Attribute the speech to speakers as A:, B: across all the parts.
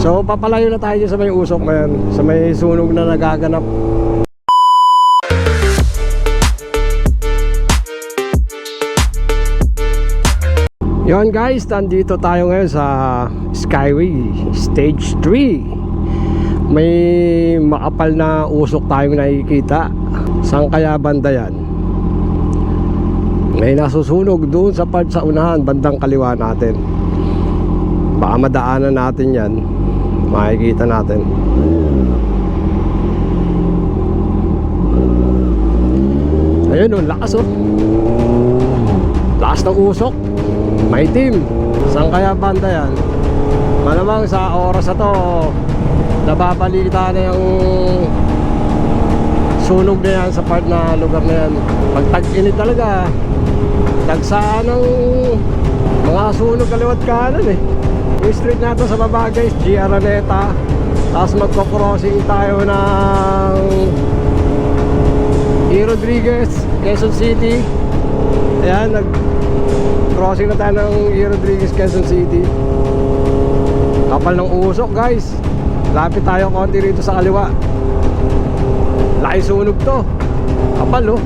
A: So papalayo na tayo dyan sa may usok na yan, sa may sunog na nagaganap. Yon guys, nandito tayo ngayon sa Skyway Stage 3. May makapal na usok tayong nakikita. Saan kaya banda yan? May nasusunog doon sa part sa unahan, bandang kaliwa natin. Baka madaanan natin yan, makikita natin. Ayun oh, lakas oh. Lakas ng usok. May team. Saan kaya banda yan? Malamang sa oras na to, nababalita na yung sunog na yan sa part na lugar na yan. Pag tag-init talaga, tagsaan ng mga sunog kaliwat kanan eh. Yung street natin sa baba guys, G. Araneta. Tapos magko-crossing tayo ng E. Rodriguez, Quezon City. Ayan, nag-crossing na tayo ng E. Rodriguez, Quezon City. Kapal ng usok guys. Lapit tayo konti rito sa kaliwa. Laki sunog to. Kapal oh.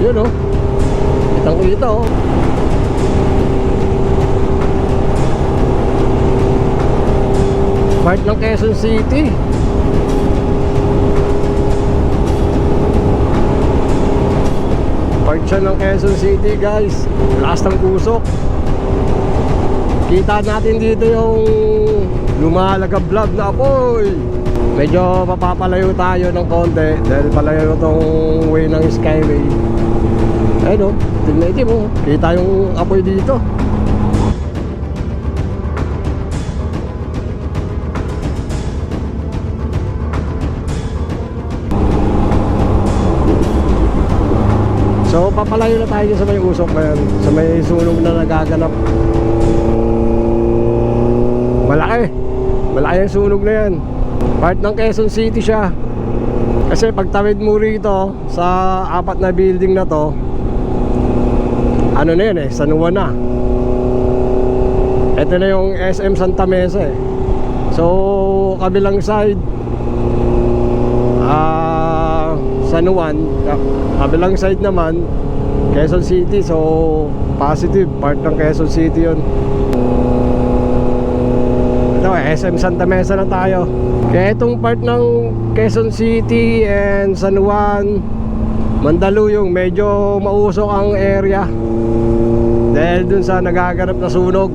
A: Yun oh. Kitang kita oh. Part ng Quezon City. Part siya ng Quezon City guys. Lakas ng usok. Kita natin dito yung lumalagablab na apoy. Medyo mapapalayo tayo ng konti dahil palayo itong way ng Skyway. Ayun o, tignan mo. Kita yung apoy dito. So papalayo na tayo sa may usok na yan, sa may sunog na nagaganap. Malaki yung sunog na yan. Part ng Quezon City siya. Kasi pagtawid mo rito sa apat na building na to, ano na yan eh, San Juan na. Ito na yung SM Santa Mesa eh. So kabilang side San Juan, kabilang side naman Quezon City. So positive, part ng Quezon City yun. Ito SM Santa Mesa na tayo. Kaya itong part ng Quezon City and San Juan, Mandaluyong, medyo mausok ang area dahil dun sa nagaganap na sunog.